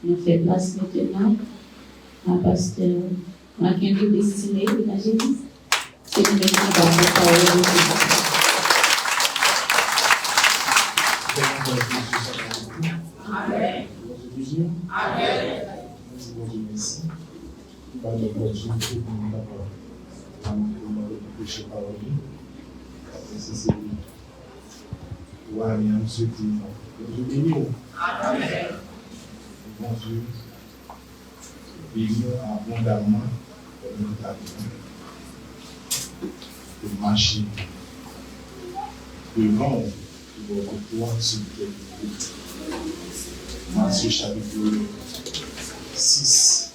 Nous faisons place maintenant à pasteur Mackenzie Destiné de la Génie. C'est une équipe à la parole de Dieu. Amen. Amen. Merci. Par l'opportunité pour nous d'avoir prêché par lui. C'est pour aller en ce qui nous bénit. Amen. Bon Dieu, bénis abondamment pour notre avenir, pour marcher devant votre pouvoir sur le terrain. Matthieu chapitre 6,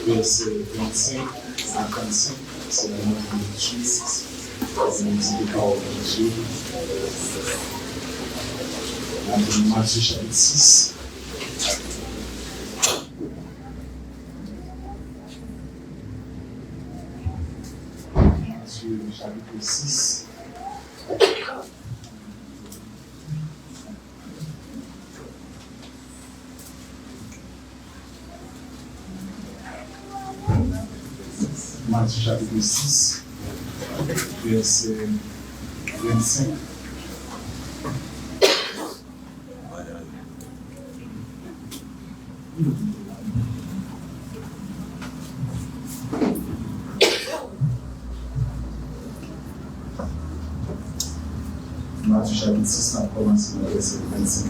verset 25 à 35, c'est la lecture. C'est une petite parole de Dieu. Matthieu chapitre 6. Matthieu chapitre 6. Matthieu chapitre 6, verset 25. Matthieu chapitre 6, on commence le verset 25.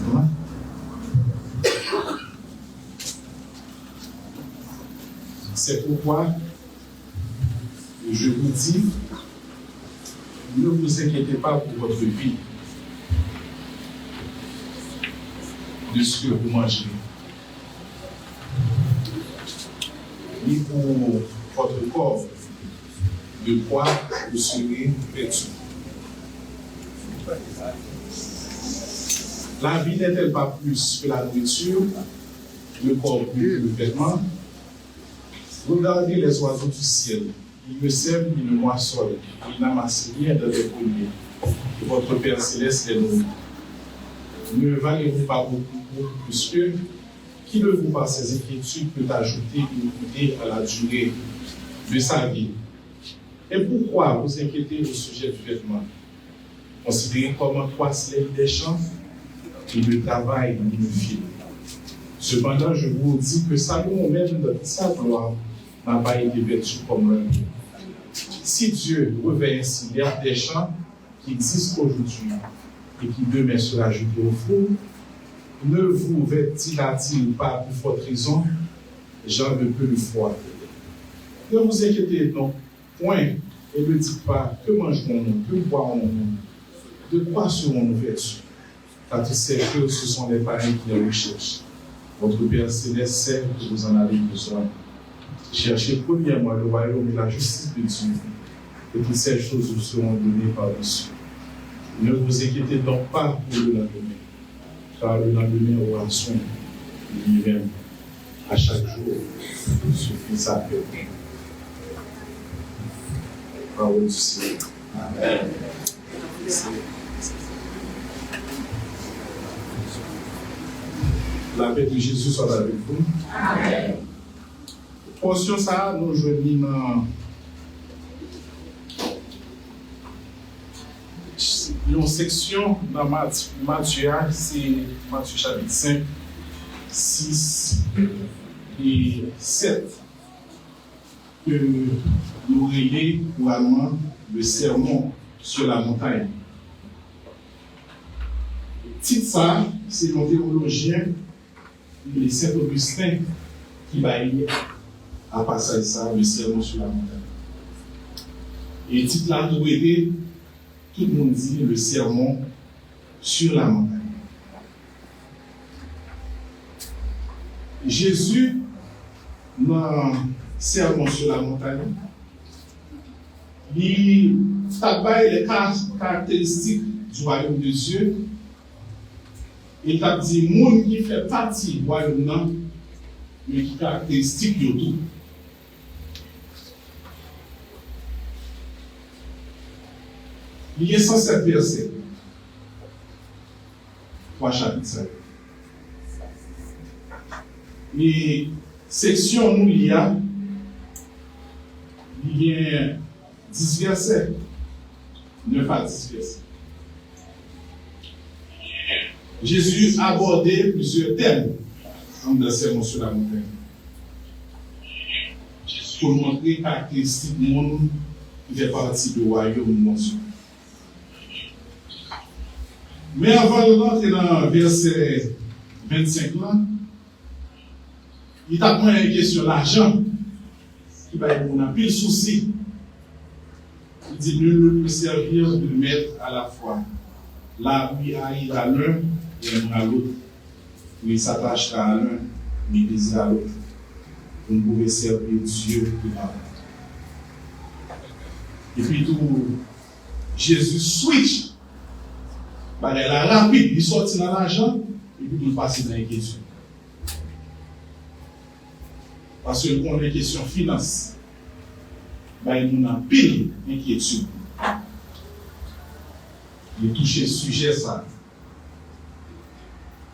C'est pourquoi je vous dis, ne vous inquiétez pas pour votre vie, de ce que vous mangez, ni pour votre corps, de quoi vous serez vêtus. La vie n'est-elle pas plus que la nourriture, le corps plus que le vêtement? Regardez les oiseaux du ciel. Ils ne sèment ni ne moissonnent, ils n'amassent rien dans les greniers. Et votre Père céleste les nourrit. Ne valez-vous pas beaucoup plus qu'eux? Qui de vous, par ces inquiétudes, peut ajouter une coudée à la durée de sa vie? Et pourquoi vous inquiétez au sujet du vêtement? Considérez comment croissent les des champs et le travail dans une file. Cependant, je vous dis que Salomon, même dans sa gloire, n'a pas été vêtu comme l'un. Si Dieu revêt ainsi l'herbe des champs qui existent aujourd'hui et qui demain sera ajoutée au four, ne vous vêtira-t-il pas pour forte raison, gens de peu de foi? Ne vous inquiétez donc point et ne dites pas que mangerons-nous, que boirons-nous, de quoi serons-nous vêtus? Car tu sais que ce sont les païens qui les recherchent. Votre Père céleste sait que vous en avez besoin. Cherchez premièrement le royaume et la justice de Dieu, et toutes ces choses vous seront données par-dessus. Ne vous inquiétez donc pas pour le lendemain, car le lendemain aura soin de lui-même. À chaque jour, suffit sa paix. Parole du Seigneur. Amen. La paix de Jésus soit avec vous. Amen. Portion ça, nous joignons dans une section dans Matthieu, c'est Matthieu chapitre 5, 6 et 7, que nous relayons couramment le sermon sur la montagne. Titre ça, c'est un théologien, le Saint-Augustin, qui va y à passer ça, le sermon sur la montagne. Et titre là, nous aider, tout le monde dit le sermon sur la montagne. Jésus, dans le sermon sur la montagne, il travaille les caractéristiques du royaume de Dieu. Il t'a dit, le monde qui fait partie du royaume, mais qui caractéristique de tout. Il y a 107 versets. 3 chapitres. Mais section nous il y a 10 versets. 9 à 10 versets. Jésus a abordé plusieurs thèmes dans le sermon sur la montagne. Pour montrer caractéristiques du monde qui fait partie du royaume mentionné. Mais avant de rentrer dans le verset 25 là, il t'a posé une question l'argent qui va être mon pile souci. Il dit nul ne peut servir de maître à la fois. Là où il haïra l'un et aimera l'autre. Où il s'attachera à l'un et il désirera l'autre. Vous ne pouvez servir Dieu que l'autre. Et puis tout, Jésus switch. Bah, elle a rapide, il sortit dans l'argent et puis il passe dans l'inquiétude. Parce que quand on a une question finance, bah, il a pile d'inquiétude. Il touche le sujet ça.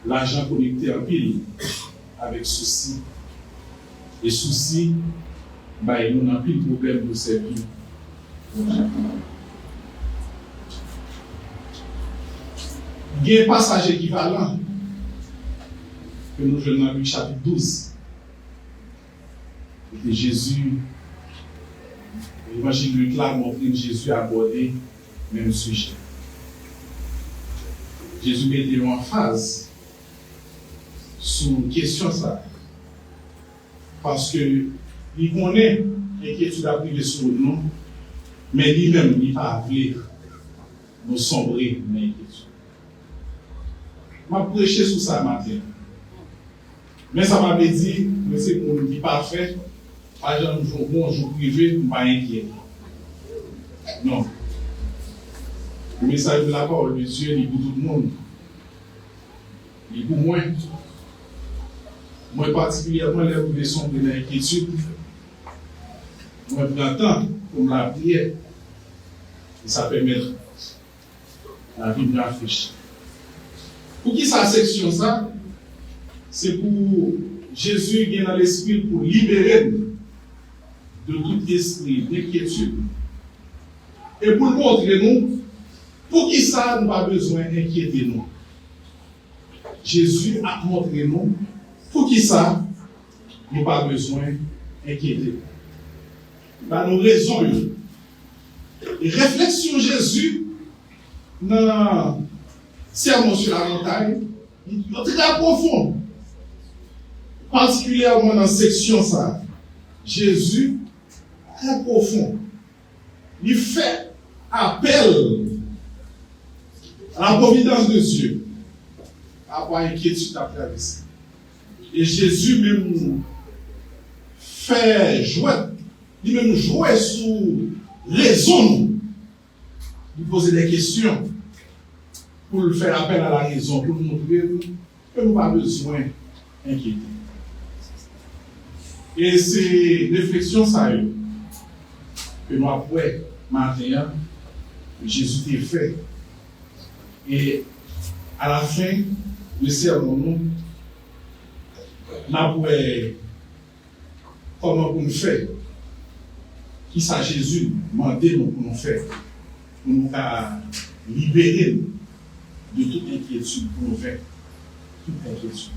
L'argent connecté en pile avec souci. Et souci, bah, il a pile problème de servir. Il y a un passage équivalent que nous venons dans Luc chapitre 12. Et Jésus, l'évangile de Luc là montre que Jésus a abordé le même sujet. Jésus mettait en phase sur une question ça. Parce que il connaît l'inquiétude à priver sur nous, mais lui-même, il n'a pas voulu nous sombrer dans l'inquiétude. Je vais prêcher sur ça matin. Mais ça m'a dit, mais c'est pour nous qui parfait, pas genre un bon jour privé, je ne suis pas inquiet. Non. Le message de la parole de Dieu, il est pour tout le monde. Il est pour moi. Moi particulièrement, les où les sombres de l'inquiétude, moi je prends temps pour la prière. Et ça permet la vie de réfléchir. Pour qui sa section ça? C'est pour Jésus qui est dans l'esprit pour libérer de tout esprit d'inquiétude. Et pour le montrer nous, pour qui ça nous pas besoin d'inquiéter nous. Jésus a montré nous, pour qui ça nous pas besoin d'inquiéter. Bah, nous raisons. Et réflexion Jésus dans sermon sur la montagne, il est très profond. Particulièrement dans la section ça. Jésus, très profond. Il fait appel à la providence de Dieu. À avoir inquiétude à traverser. Et Jésus même fait jouer, lui-même jouer sur raison. Il poser des questions. Pour le faire appel à la raison, pour nous montrer que nous n'avons pas besoin d'inquiéter. Et c'est réflexion ça que nous après matin, Jésus t'a fait. Et à la fin, le sermon nous, comment pour nous faire, qui ça Jésus demandé nous pour nous faire, pour nous libérer de toute inquiétude pour nous faire. Toute inquiétude.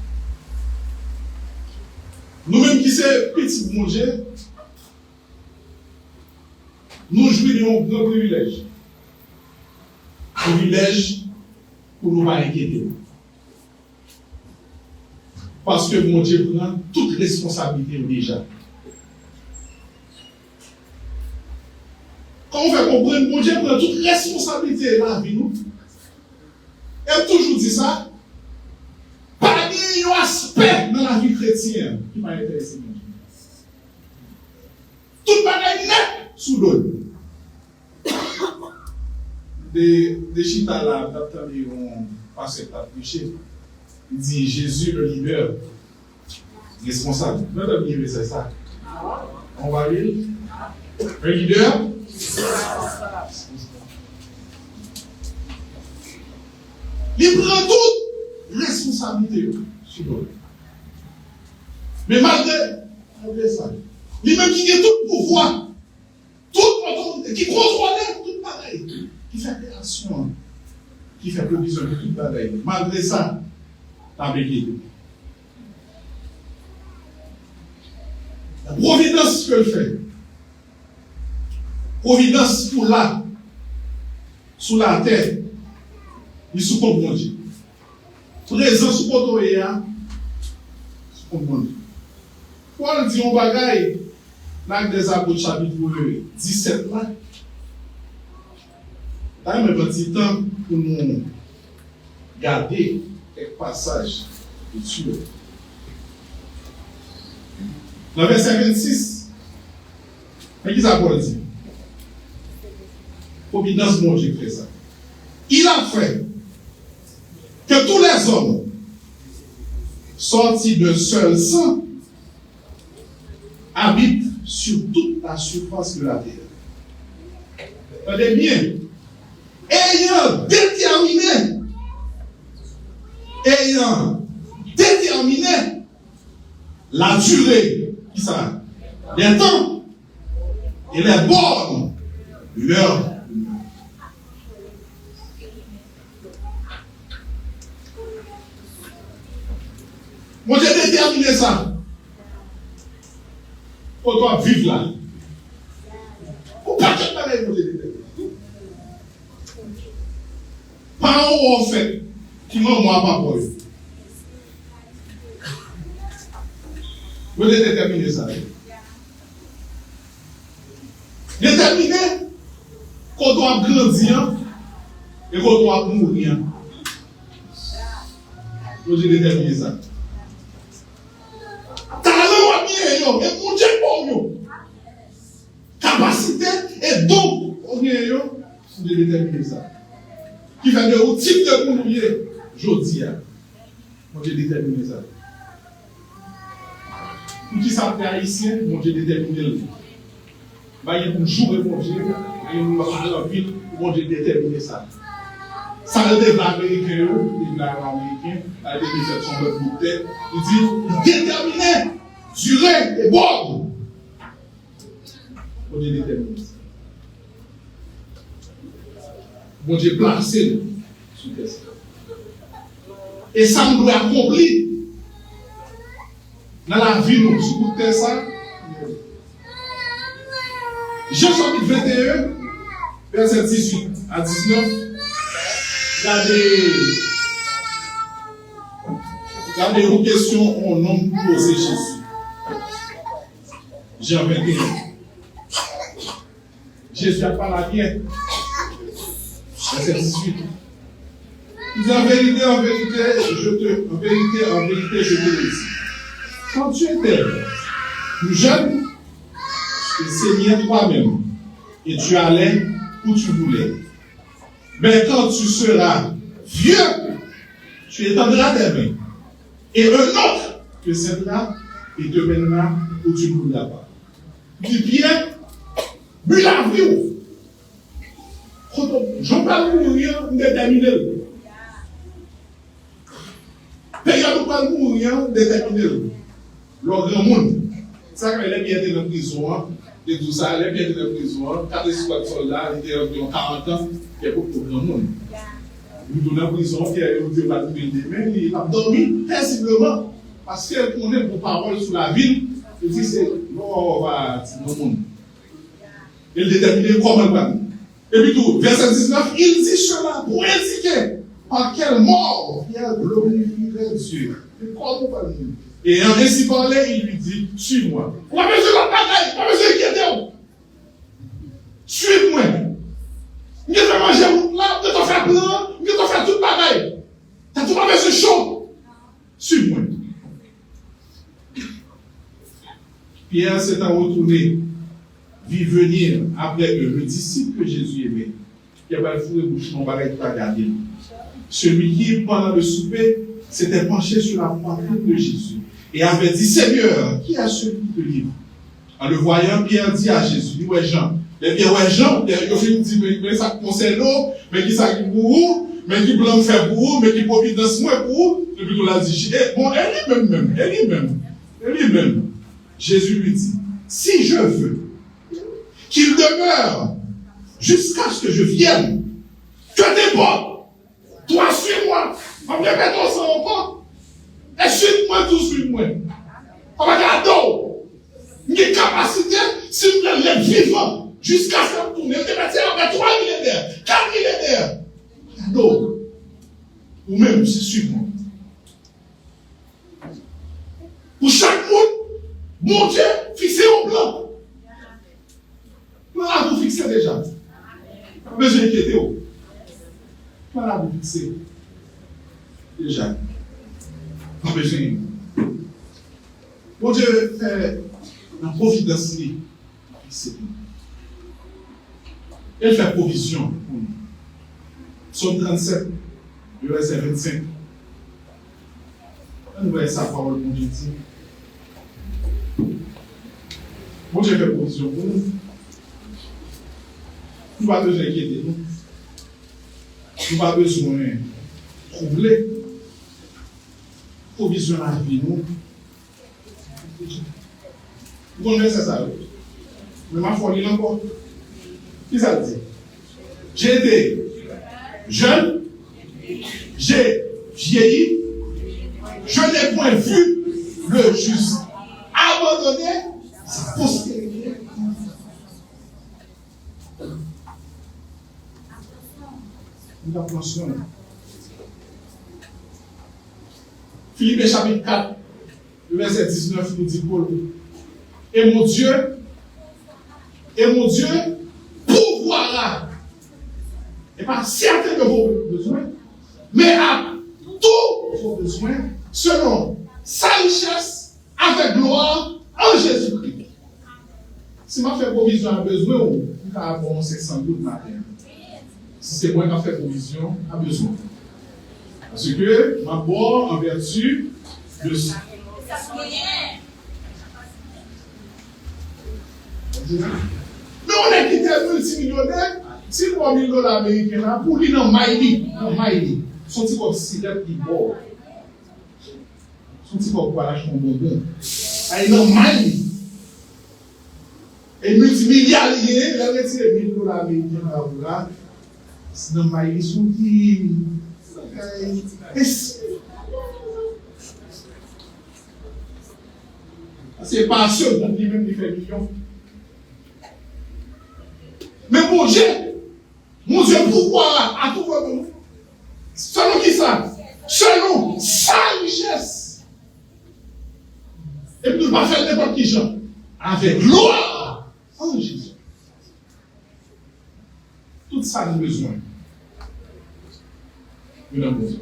Nous-mêmes qui sommes petits bon Dieu, nous jouissons de nos privilèges. Privilèges pour nous pas inquiéter. Parce que mon Dieu prend toute responsabilité déjà. Quand on fait comprendre, mon Dieu prend toute responsabilité dans la vie nous. Elle toujours dit ça. Pas un aspect dans la vie chrétienne qui m'a intéressé. Tout le monde est net sous l'eau. Des chita là, on passe à prêcher. Il dit Jésus le leader responsable. Nous devons lire ça. On va lire. Un leader. Il prend toute responsabilité sur nous. Mais malgré ça, lui-même qui a tout pouvoir, toute autorité, qui contrôle tout pareil, qui fait création, qui fait provision de tout pareil. Malgré ça, t'as béni. La providence que je fais, providence pour là, sous la terre, il sous compte mon Dieu. Présent sous compte sous compte mon Dieu. Paul dit on bagaille, l'acte des apôtres chapitre 17 là. Là, il me petit temps pour nous garder quelques passages de Dieu. Dans le verset 26, qu'est-ce que ça Paul dit? Providence, mon Dieu, fait ça. Il a fait que tous les hommes sortis d'un seul sang habitent sur toute la surface de la terre. Regardez bien. Ayant déterminé la durée qui ça, des temps et les bornes de leur. Moi j'ai déterminé ça. Pour toi vivre là. Pour pas que pareil, moi j'ai déterminé. Pas en fait, qui m'a moi pas pour eux. Vous devez déterminer ça. Déterminer qu'on doit grandir et qu'on doit mourir. Vous devez déterminer ça. Talent bien, et mon Dieu pour nous. Capacité et don pour nous. Vous devez déterminer ça. Qui fait de type de mourir, je dis. Moi j'ai déterminé ça. Pour qui ça fait haïtien, moi j'ai déterminé le. Il y a pour jouer mon Dieu, il y a pour parler en ville, moi j'ai déterminé ça. Ça le développe américain, les blancs américains, avec des déceptions de bouteille, il dit déterminé, durée et borne. Moi j'ai déterminé ça. Bon Dieu placé sur terre. Et ça nous doit accomplir dans la vie, nous, sur terre ça. Jean chapitre 21, verset 18 à 19. Regardez une question au nom posé Jésus. Jean 21. Jésus a parlé bien. Verset 18. Il dit en vérité, je te le dis. Quand tu étais plus jeune, tu saignais toi-même et tu allais où tu voulais. Mais quand tu seras vieux, tu étendras tes mains. Et un autre te saignera et te mènera où tu ne voudras pas. Du bien, bu la vie. Je ne peux pas mourir déterminé. Mais je ne peux pas mourir déterminé. Le grand monde. Ça, quand il est bien dans la prison, et tout ça, il est bien dans la prison, 4 soldats, il était environ 40 ans, il y a beaucoup de grand monde. Nous dans la prison, il y a eu Dieu va trouver des mains, il a dormi paisiblement, parce qu'on est pour parole sur la ville, il dit c'est, non, on va dans le monde. Il détermine comment il va. Et puis tout, verset 19, il dit cela pour indiquer par quelle mort il glorifierait Dieu. Et comment va dire? Et en ainsi parlé, il lui dit, suis-moi. Pas besoin de la bataille, pas besoin de quitter. Suis-moi. Je vais manger là, je vais faire plein, je vais faire toute bataille. Tu n'as pas besoin de chaud. Suis-moi. Pierre s'est retourné, vit venir après eux le disciple que Jésus aimait. Il n'y a pas le fou de bouche, on va pas regarder. Celui qui, pendant le souper, s'était penché sur la poitrine de Jésus et avait dit, Seigneur, qui est celui qui te livre? En le voyant, Pierre dit à Jésus, ouais Jean. Et bien, ouais Jean, il dit, mais ça concerne l'eau, mais qui ça qui pour vous, mais qui blanc fait pour vous, mais qui providence moi pour vous. Et puis on l'a dit, bon, elle est même. Et lui-même, Jésus lui dit, si je veux qu'il demeure jusqu'à ce que je vienne, que t'importe, toi suis-moi. On répète ça encore. Et suis-moi, tout suis-moi. On va garder. Mes capacités, si vous voulez être vivant, jusqu'à ce que vous tournez, vous devez avec 3 millénaires, 4 millénaires. Donc, ou même, c'est suis-moi. Pour chaque monde, mon Dieu, fixez au plan. Plan vous fixez déjà. Pas besoin d'inquiéter. Plan vous fixez. Déjà. Pas besoin. Mon Dieu fait la providence. Elle fait provision pour nous. Psaume 37, le verset 25. On voit sa parole, mon Dieu dit. Mon Dieu fait provision pour nous. Nous n'avons pas besoin d'inquiéter nous. Nous n'avons pas besoin de troubler. Provision à la vie, nous. Vous connaissez ça? Mais ma foi, il est encore. Qui ça dit? J'ai été jeune, j'ai vieilli, je n'ai point vu le juste abandonner sa postérité. Nous avons soin. Philippe chapitre 4, le verset 19 nous dit Paul. Et mon Dieu pourvoira, et pas certains de vos besoins, mais à tous vos besoins, selon sa richesse, avec gloire, en Jésus-Christ. Si je fais provision à besoin, ou bon, c'est sans doute matin. Si c'est moi qui fais provision à besoin. Parce que ma boire en vertu de ce. Mais on est quitté multimillionnaire, si $3 000 américains, pour lui, non, Maïli, son petit comme cigarette qui boit. Son petit comme quoi lâche mon bonbon. Il non, Maïli. Et multimilliardaire, il a retiré $1 000 américains là, sinon Maïli, son qui. C'est pas sûr, donc lui-même, il fait millions. Mais mon Dieu, pourquoi à tout moment? Selon qui ça? Selon sa richesse. Et puis, nous ne pas faire n'importe qui genre. Avec gloire en Jésus. Tout ça, nous avons besoin. Nous avons besoin.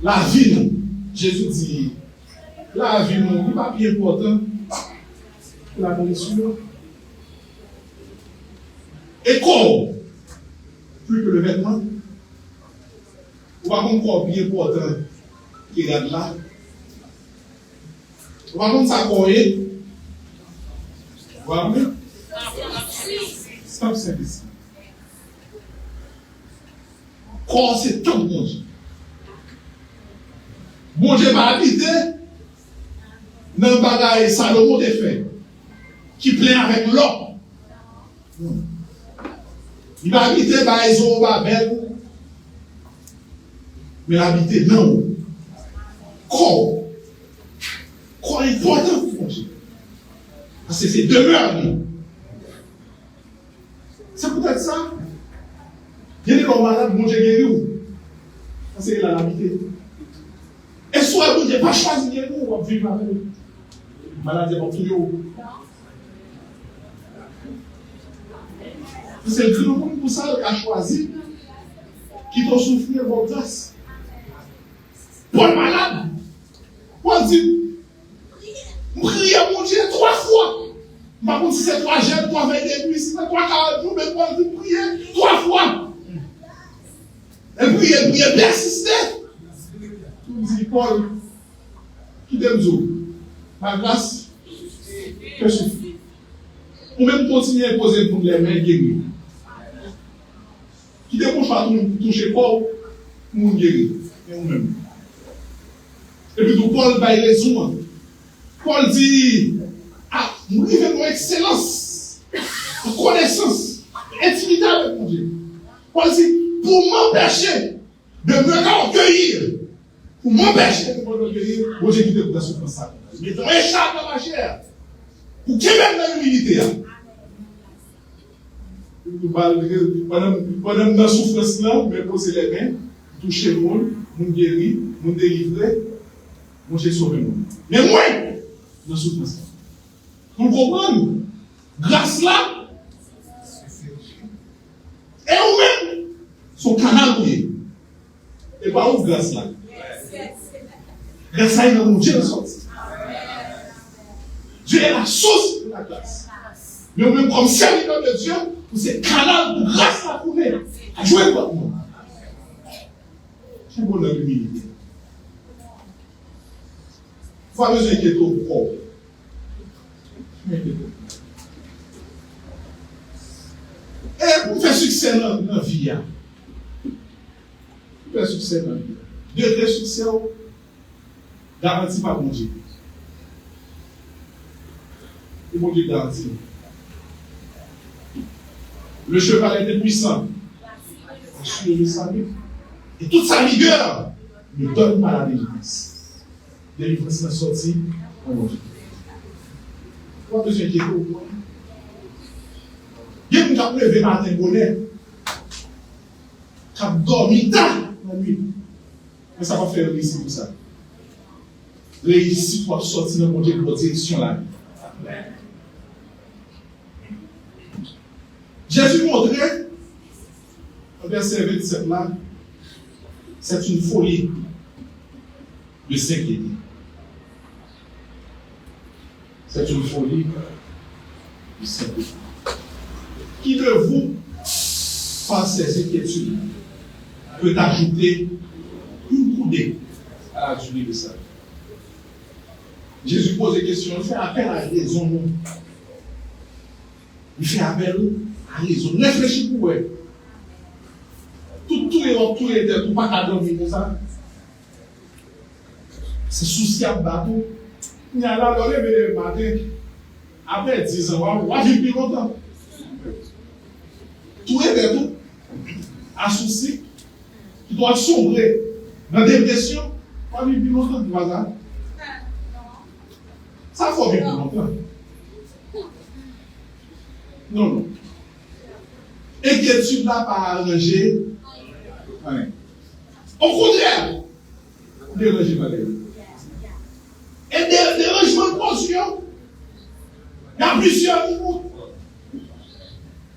La vie, nous, Jésus dit, la vie, nous, n'est pas plus important que la nourriture. Et corps, plus que le vêtement, on va comme corps bien important qui regarde là. On va comme ça corps. Voilà. C'est simple ici. Corps, c'est tout bon Dieu. Bon Dieu va habiter dans le bagage Salomon des faits, qui plaît avec l'or. Il va habiter dans les eaux Babel, mais habiter non. Corps important pour Dieu. Parce que c'est demeure. C'est peut-être ça. Il y a des gens malades, mon Dieu guéri où? Parce qu'il a habité. Et soit vous n'avez pas choisi de guérir, on va vivre avec lui. Maladie va tout haut. C'est le grand monde pour ça qu'il a choisi, qui t'ont souffert vos grâce. Bon malade, on dit, je prie à mon Dieu 3 fois. Par contre, si c'est 3 jeunes, 3 22, si c'est 3 40 jours, mais on dit prier 3 fois. Et prier, persister. Tout dit Paul, qui t'aime Dieu. Ma grâce, que suffit. Ou même continuer à poser pour les mains guérir. Qui ne bouge pas toucher Paul, pour guérir. Et nous-mêmes. Et puis tout Paul va raison. Paul dit, ah, nous vivons excellence, connaissance, intimité avec mon Dieu. Paul dit, pour m'empêcher de me recueillir, pour m'empêcher de me recueillir, moi j'ai quitté pour la souffrance. Mais ton échappe dans ma chair, pour qu'il même dans l'humilité. Pendant la souffrance là, me poser les mains, toucher le monde, nous guérir, nous délivrer, moi j'ai sauvé le monde. Mais moi, dans la souffrance là. Vous comprenez? Grâce là, et vous-même, son canal mouillé. Et pas où grâce là? Grâce à mon Dieu le sorti. Dieu est la source de la grâce. Mais vous-même, comme serviteur de Dieu, vous êtes canal de grâce à trouver. À jouer votre monde. C'est bon dans l'humilité. Il faut besoin d'inquiéter au corps. Et pour faire succès dans la vie, pour faire succès dans la vie, degré succès, garanti par mon Dieu. Et mon Dieu garantit. Le cheval était puissant. Sur le salut. Et toute sa vigueur ne donne pas la délivrance. Délivrance est sortie en mon Dieu. Pas besoin d'inquiéter au point. Il y a des gens qui levé matin bonnet, qui ont dormi tard la nuit. Mais ça va faire réussir pour ça. Réussir pour sortir dans mon Dieu pour direction là. Jésus montrait, au verset 27 là, c'est une folie de s'inquiéter. C'est une folie de s'inquiéter. Qui de vous, par ces inquiétudes, peut ajouter une coudée à la durée de ça? Jésus pose des questions, il fait appel à la raison. Il fait appel à la raison. Réfléchis pour eux. Tout est tout pas qu'à dormir comme ça. C'est souci à bateau. Il y a là, on le matin, après 10 ans, on va vivre plus longtemps. Tout est tout. À souci, tu dois sombrer dans la dépression, on va vivre plus longtemps, tu vois ça. Ça faut vivre plus longtemps. Non. Inquiétude n'a pas arrangé. Au contraire, déranger ma vie. Et dérangement de posture, il y a plusieurs niveaux. Il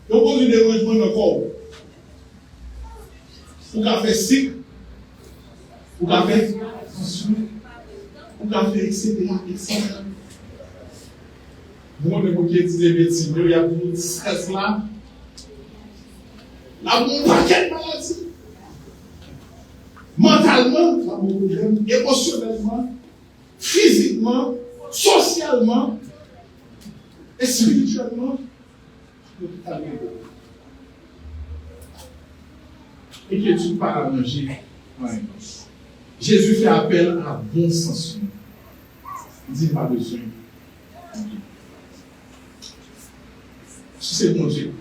y a beaucoup de dérangements de corps. Pour qu'on fait sick, pour qu'on fait tension, pour qu'on fait etc. Moi, je vais dire des bêtises, il y a beaucoup de stress là. Là, mon paquet de maladies. Mentalement, il y a beaucoup de problèmes. Émotionnellement, physiquement, socialement et spirituellement. Et que tu parles à manger. Jésus fait appel à bon sens. Il dit pas besoin. Si c'est mon Dieu,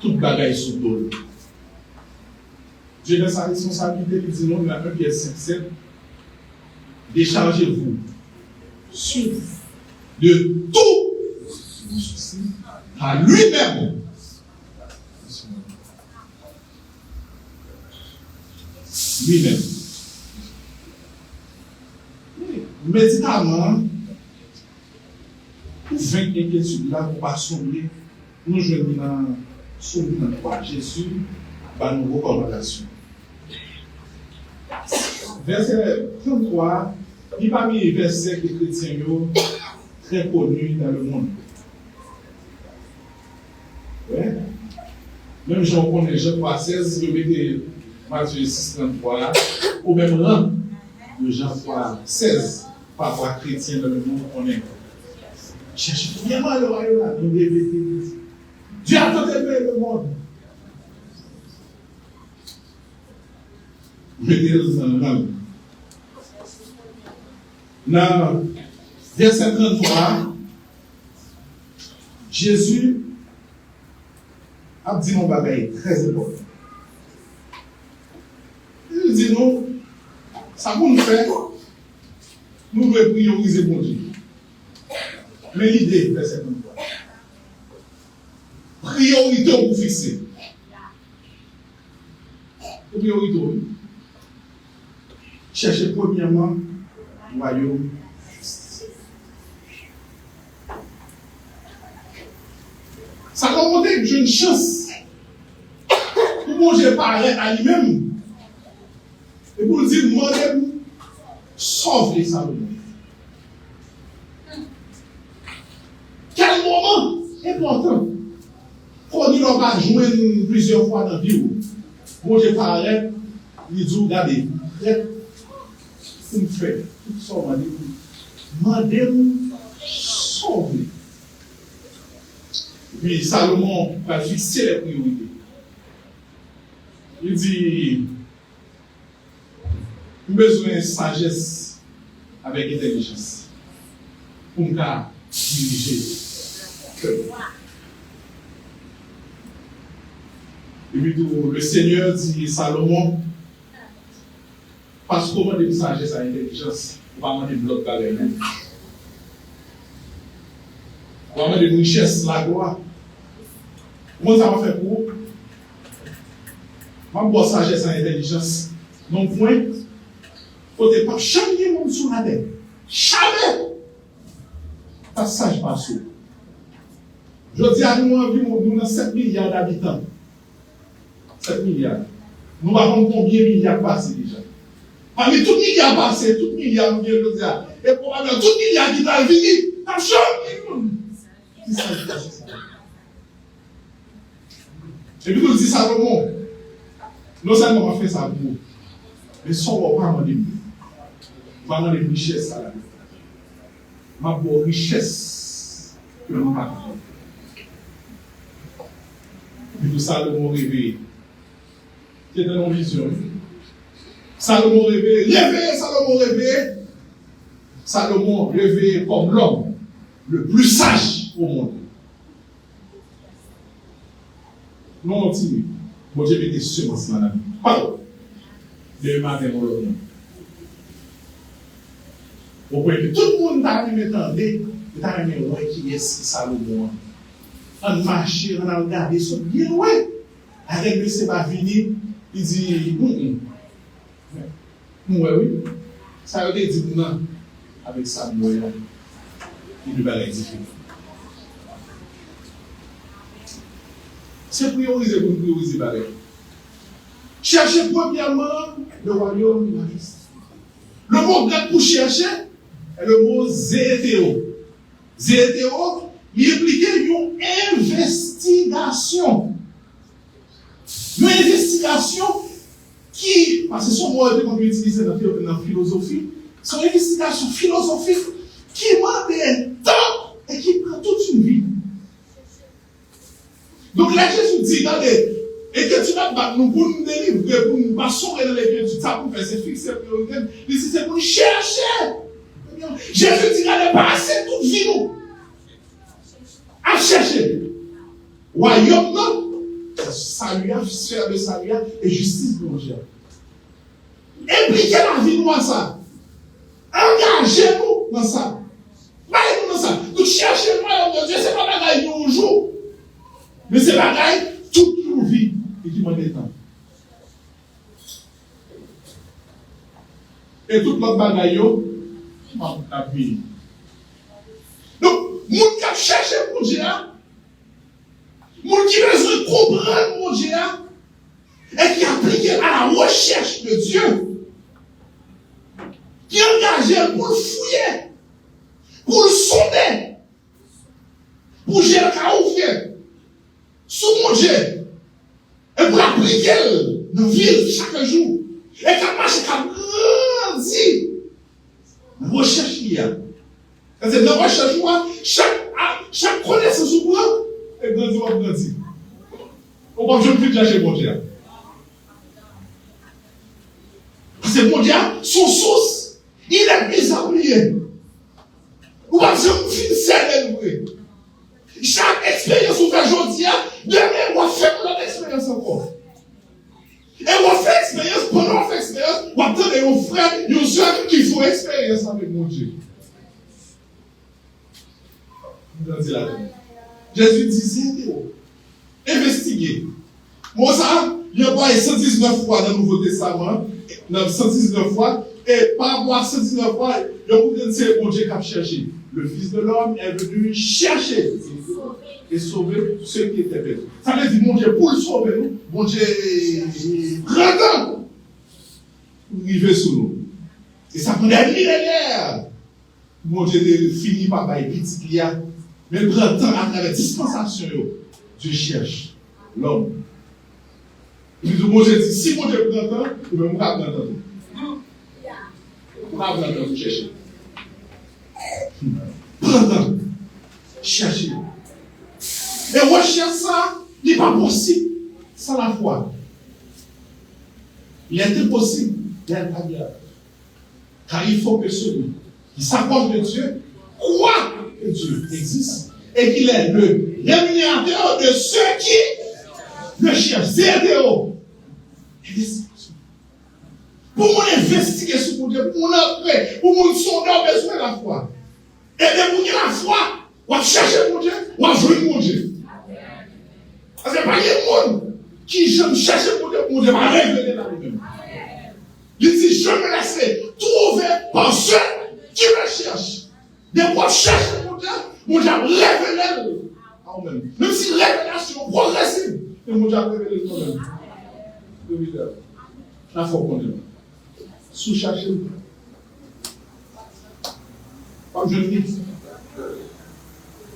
toute bagaille sous dos. Dieu dans sa responsabilité, il dit non, il a 1 Pierre 5,7. Déchargez-vous sur de tout souci à lui-même. Lui-même. Médicaments, pour vaincre l'inquiétude là, pour ne pas sombrer, nous jouons dans le droit. Jésus va nous recommandations. Verset 33, il n'y a pas mis les versets des chrétiens très connus dans le monde. Ouais. Même Jean connaît Jean 3,16, je mets Matthieu 6,33 au même rang de Jean 3,16 par rapport à chrétiens dans le monde qu'on est. Cherchez vraiment le royaume là, nous devons Dieu a tant aimé le monde. Mettez-le dans le monde. Dans verset 33, Jésus a dit un bagage très important. Il dit non, ça pour nous faire, nous devons prioriser mon Dieu. Mais l'idée, verset 33, priorité pour fixer. Priorité, cherchez premièrement le royaume. Ça va monter une chance pour manger pareil à lui-même et pour dire moi-même, sauve Salomon. Quel moment important qu'on ne va joindre plusieurs fois dans la vie. Manger pareil, il dit regardez, pour me faire tout ça, madame, sauve. Puis Salomon va fixer les priorités. Il dit, besoin de sagesse avec intelligence pour me diriger. Et puis le Seigneur dit Salomon, parce qu'on a des sagesse à intelligence, on va demander de bloc bagaille. On va demander de richesse, la gloire. Comment ça va faire pour vous? Je vais boire sagesse et intelligence. Non point, il ne faut pas jamais mon sous la tête. Jamais! Pas sage pas sous. Je dis à nous, nous avons 7 milliards d'habitants. 7 milliards. Nous avons combien de milliards passés déjà? Parmi tous les milliards passés, tous les milliards nous viennent de dire. Et probablement tous les milliards qui t'ont fini, t'as jamais. C'est ça, c'est ça. Et puis, nous dit Salomon, non seulement on va faire ça pour vous, mais ça, on va pas demander mieux. On va demander richesse à la vie. Ma bonne richesse que nous avons. Et puis, Salomon réveille. C'est dans nos visions. Salomon réveille. Salomon réveille. Salomon réveille comme l'homme le plus sage au monde. Non, timide. Bon Dieu mettez semence dans la vie. Pardon. Le matin, on l'a dit. Vous voyez que tout le monde t'a aimé tendre, il t'a aimé voir qui est Salomon. On marche, on a regardé ça bien loin. Avec lui, c'est pas fini. Il dit, oui. Ça a été dit non. Avec Samuel, il va être difficile. C'est prioriser pour prioriser pareil. Cherchez premièrement le royaume de la justice. Le mot grec pour chercher est le mot zétéo. Zétéo, il implique une investigation. Une investigation qui, parce que son mot qu'on peut utiliser dans la philosophie, c'est une investigation philosophique qui demande un temps et qui prend toute une vie. Donc là, Jésus dit, regardez, et que tu vas battre nous pour nous délivrer, pour nous passer dans les pieds du temps, pour faire ses fixes, c'est pour nous chercher. Jésus dit, regardez, passer toute vie nous à chercher. Royaume, non, salut, sphère de salut et justice pour nous. Impliquez la vie nous à ça. Engagez-nous dans ça. Maillez-nous dans ça. Nous cherchons le royaume de Dieu, ce n'est pas bagaille de jour. Mais c'est bagaille toute nos vies et qui manque de temps. Et toute notre bagaille, manque de vie. Donc, nous qui cherchons mon Dieu, nous qui veulent comprendre mon Dieu, et qui appliquent à la recherche de Dieu, qui engagent pour le fouiller, pour le sonder, pour gérer le caouflet, sous mon Dieu, et pour l'appliquer dans la ville chaque jour, et qu'à marcher, qu'à grandir. La recherche qu'il y a. C'est dans la recherche, chaque connaissance ou quoi, et grandir, on grandir. On va jamais plus chercher mon Dieu. Parce que mon Dieu, son source, il est bizarre, il rien. Ou pas dire fin certain vrai. Chaque expérience vous fait aujourd'hui, demain on va faire une autre expérience encore. Et on fait expérience, pendant qu'on fait expérience, on attend un frère, un soeur qui font expérience avec mon Dieu. Jésus disait, investiguez. Moi, ça, il y a pas 119 fois dans le Nouveau Testament, 119 fois, et par rapport à 119 fois, il y a beaucoup de c'est mon Dieu qui a cherché. Le Fils de l'homme est venu chercher et sauver ceux qui étaient perdus. Ça veut dire, mon Dieu, pour le sauver, nous, mon Dieu prend temps pour arriver sur nous. Et ça prend des millénaires. Mon Dieu finit par bailler petit qu'il y a, mais il prend temps à travers dispensation. Dieu cherche l'homme. Il dit, mon Dieu dit, si mon Dieu prend temps, il va me prendre temps. Il va me prendre temps pour chercher. Prends temps. Chercher. Et recherche ça, il n'est pas possible sans la foi. Il est impossible d'être agréable. Car il faut que celui qui s'approche de Dieu croit que Dieu existe et qu'il est le rémunérateur de ceux qui le cherchent. C'est Théo. Pour mon investiguer sur mon Dieu, pour mon après, pour mon sonder, on a besoin de la foi. Et de pour la foi, on va chercher mon Dieu, on va jouer mon Dieu. Parce que pas de monde qui j'aime chercher mon Dieu va révéler la lui-même. Il dit, je me laisserai trouver par ceux qui me cherchent. Des fois, chercher mon Dieu révélé en même. Même si révélation progressive, mon Dieu a révélé lui-même. La foi qu'on aime. Sous chercher. Comme je le dis.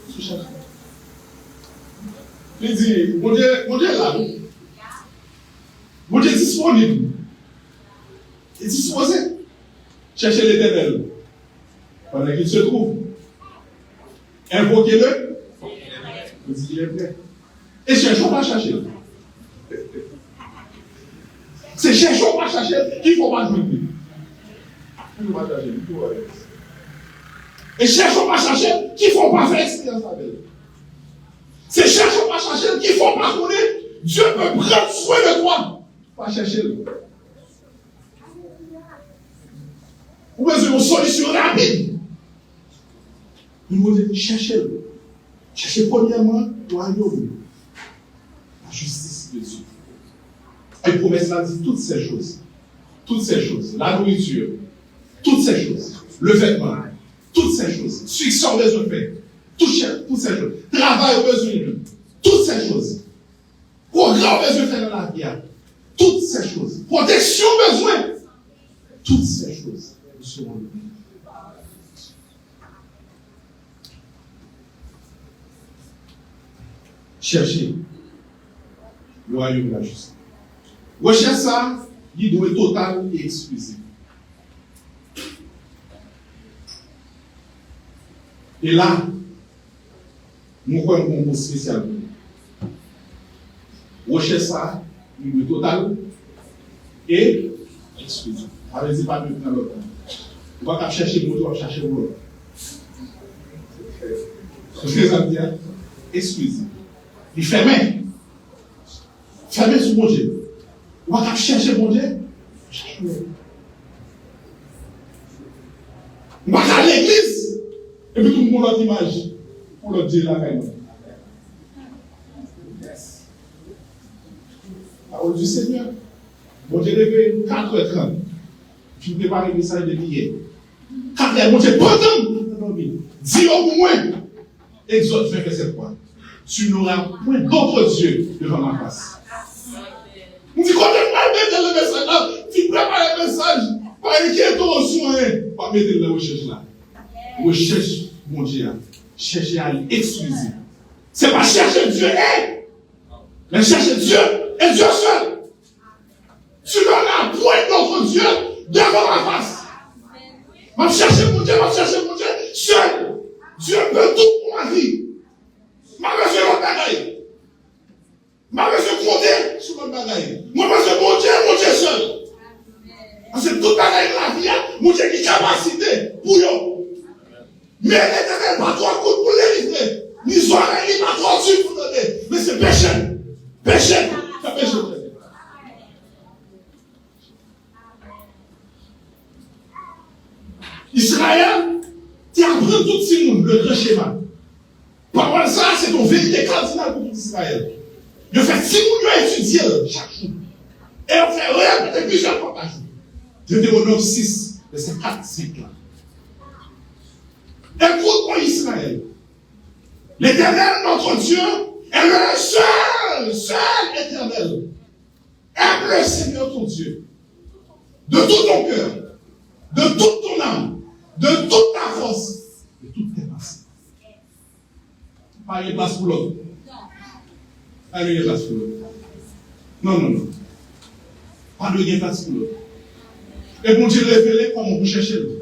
Sous chercher. Il dit, mon Dieu est là. Mon Dieu est disponible. Il est disposé. Cherchez l'Éternel. Pendant qu'il se trouve. Invoquez-le. Il dit qu'il est prêt. Et cherchons pas à chercher. C'est cherchons pas à chercher qu'il ne faut pas jouer. Et cherchons pas à chercher qu'il ne faut pas faire expérience avec eux. C'est cherchons pas à chercher qu'il ne faut pas connaître. Dieu peut prendre soin de toi. Pas chercher. Vous avez une solution rapide. Nous devons chercher. Chercher premièrement le royaume. La justice de Dieu. Et la promesse là dit toutes ces choses. Toutes ces choses. La nourriture. Toutes ces choses. Le vêtement. Toutes ces choses. Celui qui sort besoin de faire. Toutes ces choses. Travail au besoin de toutes ces choses. Programme besoin de faire dans la vie. Toutes ces choses. Protection besoin. Toutes ces choses. Cherchez le royaume de la justice. Recherche ça, il doit être total et exclusif. Et là, nous avons un concours spécial. Recherche ça, il doit être total et exclusif. Allez-y, pas de dans l'autre. On va chercher le mot, on va chercher le mot. C'est ça bien. Exclusif. Il ferme. Ferme sur mon Dieu. On va chercher mon Dieu. On va à l'église. Et puis tout le monde a l'image. Pour le Dieu là même. Parole du Seigneur. Mon Dieu levé 4h30. Tu prépares le message de hier. 4h, mon Dieu, pendant. Dis au moins. Exode 20, verset 3. Tu n'auras point d'autre Dieu devant ma face. On dit qu'on est mal mettre le message là. Tu prépares le message. Pas inquiéter ton soin. Pas mettre la recherche là. Recherche, mon Dieu. Chercher à l'exclusif. C'est pas chercher Dieu, mais chercher Dieu et Dieu seul. Tu n'auras point d'autre Dieu devant ma face. Ma chercher mon Dieu seul. Dieu peut tout pour ma vie. Ma besoin de l'autre bagaille. Ma besoin de compter sur l'autre bagaille. Moi, besoin de mon Dieu seul. Parce que toute bagaille de la vie, mon Dieu qui est capacité pour eux. Mais l'Éternel pas trop court pour les livrer. Ni oreilles, pas trop dur pour donner. Mais c'est péché. Péché. C'est péché. Israël, tu apprends tout ce monde, le grand schéma. Par ça, c'est ton vérité cardinal pour Israël. Je fais 6 mois étudier chaque jour. Et on fait répéter plusieurs fois par jour. Deutéronome 6, verset 4, 5 là. Écoute-moi Israël. L'Éternel, notre Dieu, est le seul Éternel. Aime le Seigneur ton Dieu. De tout ton cœur, de toute ton âme, de toute ta force, de toutes tes pensées. Pas une place pour l'autre. Pas une place pour l'autre. Non. Pas de place pour l'autre. Et bon Dieu révélé comment vous cherchez l'autre.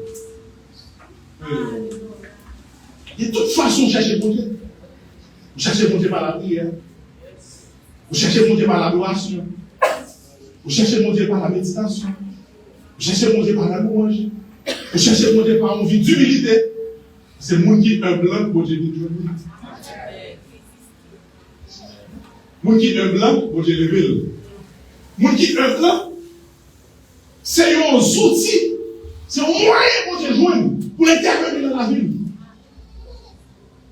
De toute façon, vous cherchez bon Dieu. Vous cherchez bon Dieu par la prière. Vous cherchez bon Dieu par l'adoration. Vous cherchez mon Dieu par la méditation. Vous cherchez mon Dieu par la louange. Vous cherchez mon Dieu par une vie d'humilité. C'est mon qui est un blanc pour Dieu de mon qui est un blanc pour Dieu révèle. Mon qui est un blanc, c'est un outil, c'est un moyen pour Dieu joindre, pour l'intervenir dans la vie.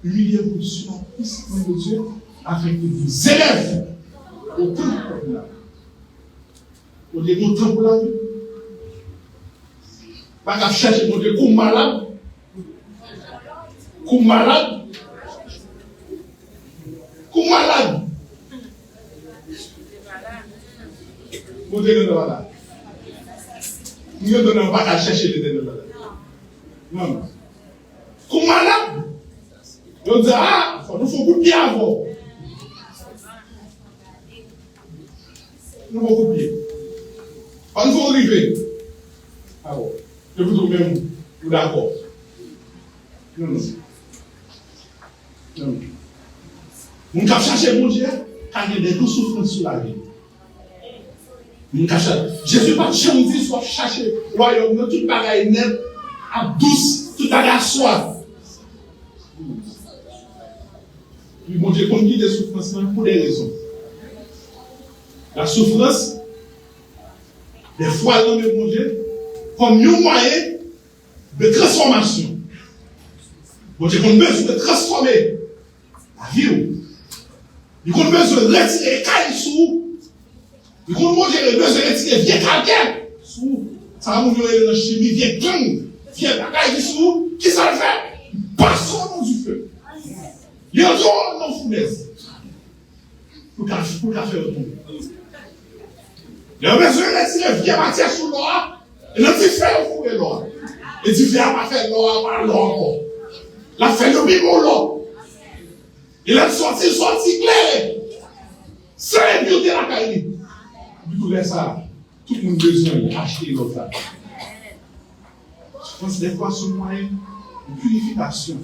Humiliez-vous sur la puissance de Dieu afin qu'il vous élève au temps pour la vie. On est au temps pour la vie. Pas qu'à chercher mon Dieu comme malade. Comme malade. Comme malade. Mon Dieu n'est pas malade. Nous ne donnons pas qu'à chercher les démons malades. Non. Comme malade. On dit, nous faut coup de pied avant. Nous faut coup de pied. On faut arriver. Ah bon. Je vous trouve même, vous d'accord. Non. Mon cap chercher mon Dieu, quand il y a des grosses souffrances sur la vie. Mon cap chercher. Jésus pas jamais dit soit chercher royaume, non toute bagaille net, à douce, tout bagaille soif. Puis mon Dieu compte des souffrances pour des raisons. La souffrance, des fois dans le mon Dieu, comme un moyen de transformation. Bon Dieu, qu'on a besoin de transformer la vie. Il a besoin de retirer les cailles sous. Il a besoin de retirer les vieux calcaires sous. Ça va mourir dans la chimie, vieux gang, vieux cailles sous. Qui ça le fait? Il passe au nom du feu. Il y a un droit dans la fournaise. Pour qu'à faire retomber. Il a besoin de retirer les vieilles matières sous l'eau. Et là, tu fais au four et l'eau. Et tu fais pas faire l'eau, pas l'eau encore. La fait le bimon l'eau. Il a sorti clair. C'est beauté la caille. Du coup, ça, tout le monde a besoin d'acheter l'eau. Je pense que des fois, c'est un moyen de purification,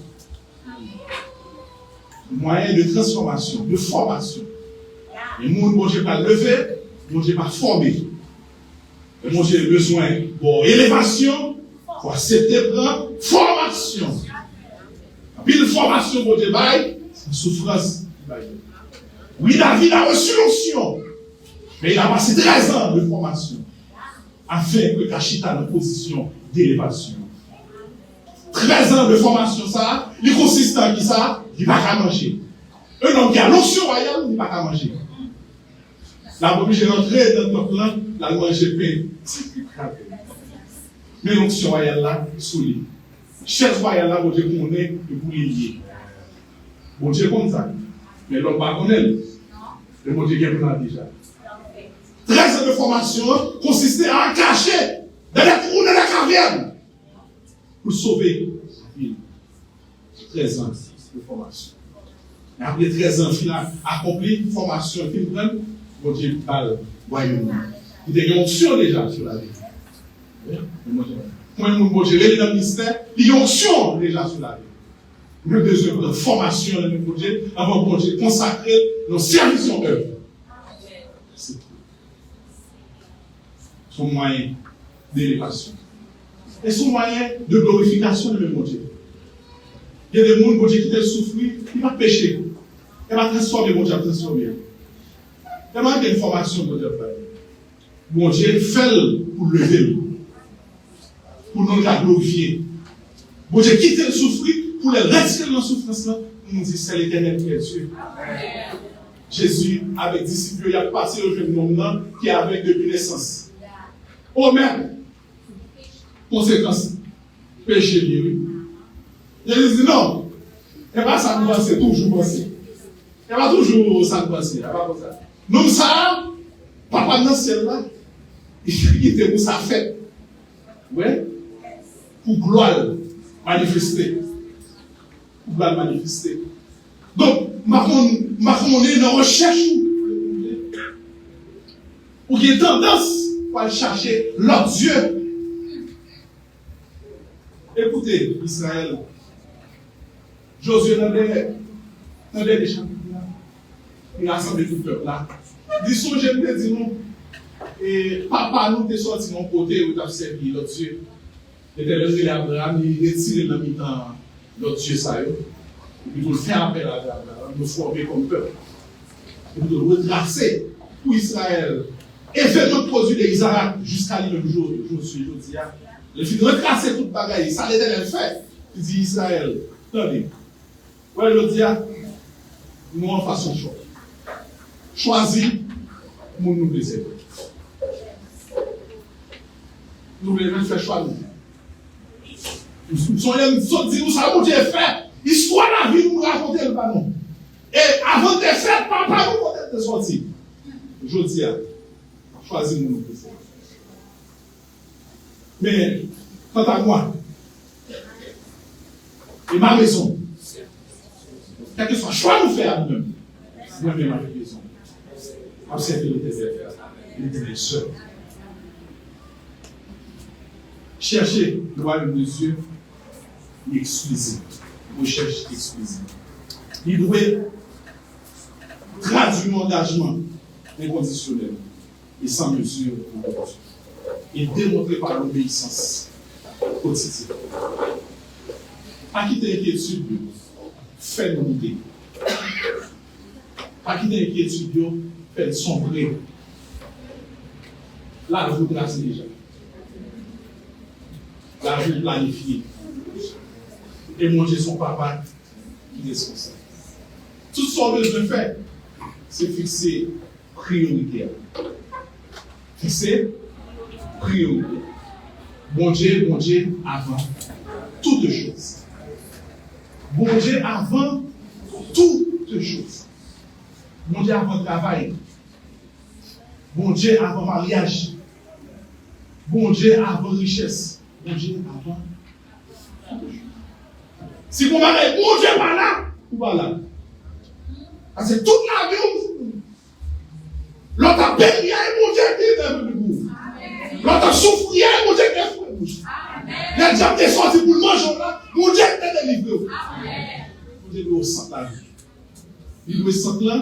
un moyen de transformation, de formation. Et mon bon Dieu pas levé, mon Dieu pas formé. Et mon Dieu a besoin pour élévation, pour accepter prendre formation. Puis la formation pour Dieu bail, c'est une souffrance. Oui, David a reçu l'onction, mais il a passé 13 ans de formation afin que Kachita ait une position d'élévation. 13 ans de formation, ça, il consiste en qui ça? Il n'a qu'à manger. Un homme qui a l'onction royale, il n'a qu'à manger. La obligé d'entrer dans notre plan, la manger pain. Mais l'onction royale là, solide. Chaise royale là, bon Dieu connaît et pour lier. Bon Dieu comme ça. Mais l'homme pas connaît. Le bon Dieu qui est déjà. 13 ans de formation consistait à cacher dans les trous de la caverne pour sauver la ville. 13 ans de formation. Et après 13 ans, il a accompli une formation qui prend, bon Dieu parle, royaume. Il y a une onction déjà sur la vie. Quand bon Dieu est dans le ministère, il y a une onction déjà sur la vie. Nous avons besoin de formation dans le projet avant bon Dieu consacrer nos services en œuvre. C'est tout. Son moyen d'élévation. Et son moyen de glorification de mon Dieu. Il y a des gens qui ont souffert, ils vont pécher. Ils vont transformer, mon Dieu, transformer. Il y a une formation de Dieu. Mon Dieu fait pour lever, pour nous la glorifier. Bon Dieu quitte le souffrir pour le retirer dans la souffrance. Nous dit c'est l'Éternel qui est Dieu. Jésus, avec disciples, il a passé au jeune homme qui est avec depuis naissance. Oh même, conséquence, péché lui. Il dit non, et pas ça nous penser, toujours penser. Et pas toujours ça nous penser. Nous ça, papa dans le ciel là, il était pour sa fête. Ouais, pour gloire manifester. Pour gloire manifester. Donc, on est dans la recherche ou qui a tendance à chercher l'autre Dieu. Écoutez, Israël, Josué dans les chapitres là, il a rassemblé tout le peuple là. Dis son j'aime te dire non. Et papa nous t'es sorti de mon côté où tu as servi l'autre Dieu. L'Éternel Abraham, il retire dans mi-temps l'autre Dieu ça. Il faut faire appel à Abraham, nous former comme peuple. Il faut retracer pour Israël. Événement produit d'Isaac jusqu'à le jour Josué. Il faut retracer toute bagaille. Ça l'Éternel fait. Il dit Israël, attendez. Ouais, je dis, nous en faisons choix. Choisis pour nous préserver. Nous voulons faire choix. Nous sommes dit, nous savons Dieu fait. Histoire de la vie, nous raconter le ballon. Et avant de faire, papa nous peut être sorti. Je dis, choisis nous préserver. Mais, quant à moi, et ma maison, quel que soit le choix de nous faire à nous-mêmes, moi-même ma maison, observer l'Éternel seul. Chercher le royaume de Dieu exclusif. Recherche exclusive. Il doit traduire mon engagement inconditionnel et sans mesure et démontrer par l'obéissance quotidienne. Pas quitter l'inquiétude, faire nos idées. Pas quitter l'inquiétude, faire sombrer. Là, vous grâce déjà. Là, vous planifiez. Et manger son papa qui est responsable. Tout ce qu'on a besoin de faire, c'est fixer prioritaire. Fixer prioritaire. Bon Dieu avant toutes choses. Bon Dieu avant toutes choses. Bon Dieu avant travail. Bon Dieu avant mariage. Bon Dieu avant richesse. Bon Dieu avant toutes choses. Si vous m'avez bon Dieu par là, ou par là. Parce que toute la vie, l'autre a payé, mon Dieu qui est dans le bout. L'autre a souffert, mon Dieu qui est dans le bout. Le diable est sorti pour le manger là, mon Dieu qui est délivré. Mon Dieu doit sentir la vie. Il doit sentir là,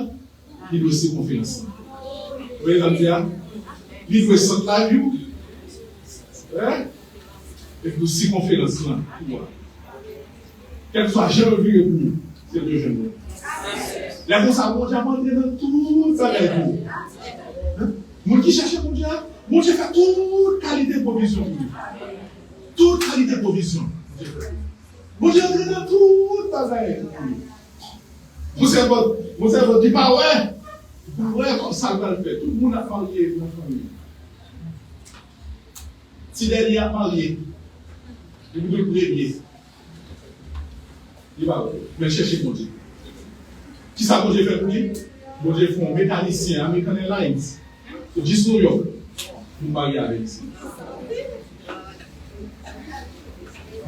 il doit se confiance. Vous voyez, il doit sentir la vie. Et puis aussi confiance là. Quel soit jeune vieux pour nous, c'est le jeune. Les gens savent mon Dieu a demandé dans tout ça avec vous. Mon qui cherche mon Dieu fait toute qualité de provision pour lui. Toute qualité de provision. Mon Dieu est dans tout ça avec vous. Mon cerveau dit pas ouais, comme ça va le faire. Tout le monde a marié dans la famille. Si dernier a marié, il vous le premier. Il va chercher mon Dieu. Qui ça, mon Dieu fait pour lui? Mon Dieu fait un mécanicien, American Airlines. Je dis New York. Nous marions avec lui.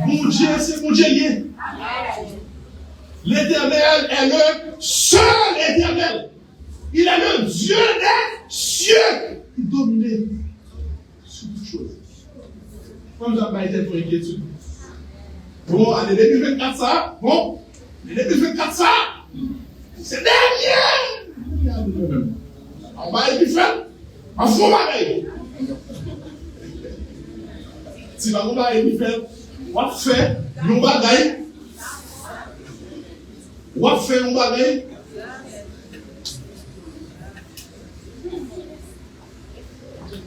Mon Dieu, c'est mon Dieu lié. L'Éternel est le seul Éternel. Il est le Dieu des cieux. Il domine sur toutes choses. Comme ça, pas été pour inquiétude. Bon, allez, 2024 ça. Bon, 2024 ça. C'est dernier. On va aller faire. On fout pareil. Si on va aller faire, on va faire. On va aller. Ou à faire un bagage.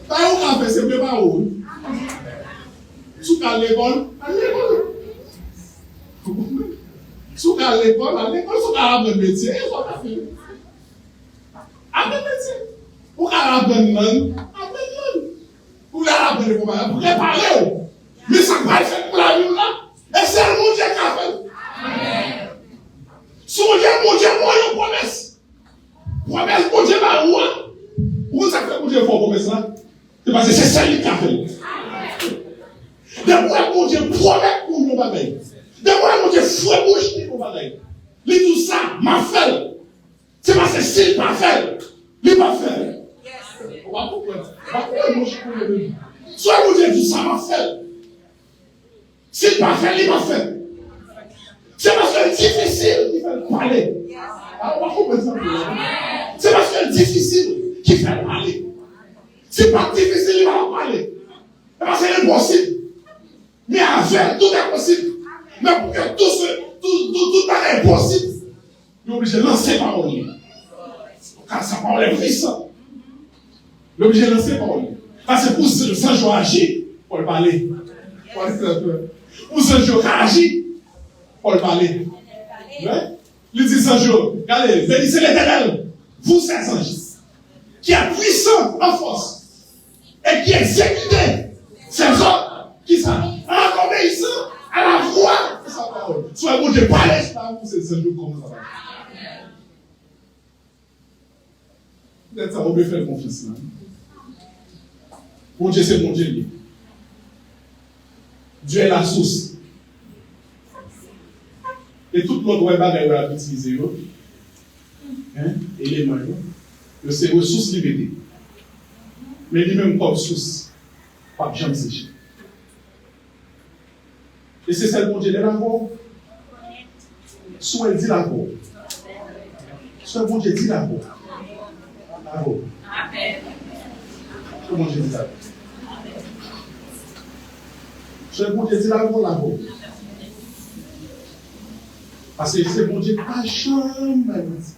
Pas où on fait, c'est pas où. Sous à l'école, à l'école. Sous à l'école, sous à la métier, et quoi faire? À métier. Ou à la langue, ou la pour préparer. Mais ça va faire pour la vie là. Et c'est le monde qui a fait. Si on dit mon Dieu, moi, il y a une promesse. Promesse, mon Dieu, va où? Où ça fait mon Dieu pour promesse là? C'est parce que c'est celle qui a fait. De moi, mon Dieu, promet pour nous bagaille. De moi, mon Dieu, fouet bouche pour bagaille. Lui tout ça, m'a fait. C'est parce que s'il m'a fait, il m'a fait. On va comprendre. Soit mon Dieu dit ça m'a fait. S'il m'a fait, il m'a fait. C'est parce que c'est difficile qu'il fait parler. On va comprendre ça. C'est parce que c'est difficile qu'il fait parler. C'est pas difficile, il va parler. C'est parce que c'est impossible. Mais avec tout est possible. Mais pour que tout est impossible, il est obligé de lancer parole. Car sa parole est puissante. Il est obligé de lancer parole. Parce que pour Saint Jean agir, pour le parler. Pour Saint Jean agir, pour le parler. Il dit Saint Jean, regardez, bénissez l'Éternel, vous ces anges, qui est puissant en force et qui exécute ces ordres qui sont en obéissant à la voix de sa parole. Soit bon Dieu parle, c'est Saint Jean comme ça. Peut-être ça, on peut faire confiance. Mon Dieu, c'est mon Dieu. Dieu est la source. Et tout l'autre web bagaille va utiliser, élément, c'est ressource limitée. Mais lui-même comme source, pas jamais séché. Et c'est ça le mon Dieu de l'accord. Soit il dit l'accord. Soit mon Dieu dit l'accord. Amen. Soit mon Dieu dit l'accord. Soit mon Dieu dit l'accord. Parce que c'est bon Dieu pas jamais menti.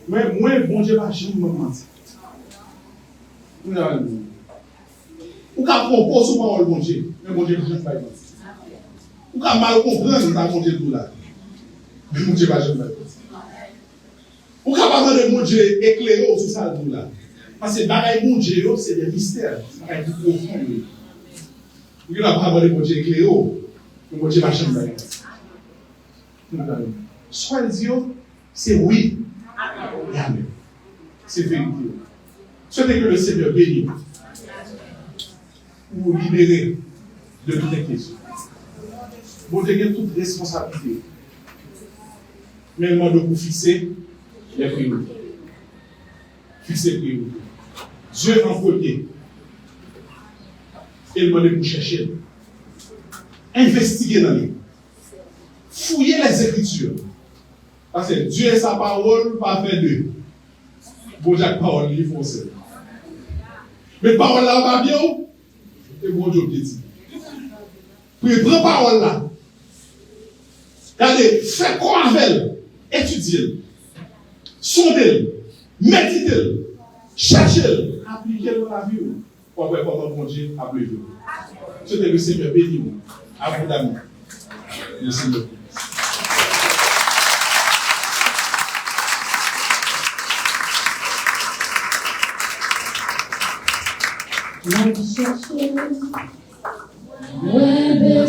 Mais moi, bon Dieu pas jamais menti. Ou qu'à propos sur parole bon Dieu, mais bon Dieu pas jamais menti. Ou qu'à mal comprendre dans bon Dieu tout là, mais bon Dieu pas jamais menti. Ou qu'à pas demander bon Dieu éclairer sur ça tout là. Parce que bagaille bon Dieu c'est des mystères, c'est bagaille plus profond. Ou qu'à pas demander bon Dieu éclairer, mais bon Dieu pas jamais menti. Soit Dieu, c'est oui. Et amen. C'est vérité. Souhaitez que le Seigneur bénisse ou libérer de toute inquiétude. Vous avez toute responsabilité. Mais le monde pour fixer les priorités. Fixer les priorités. Dieu en premier. Et le monde pour chercher. Investiguer dans les. Fouiller les Écritures. Parce que Dieu et sa parole, pas fait deux. Bon, Jacques, parole, il faut ça. Mais parole là, va bien, et bon Dieu dit. Puis, prends parole là. Regardez, fais quoi avec elle, étudiez-le, sondez-le, méditez-le, cherchez-le, appliquez-le dans la vie. Pour avoir comment bon Dieu a prévu. C'était le Seigneur béni, abondamment. Le Seigneur. La chercheuse, ouais,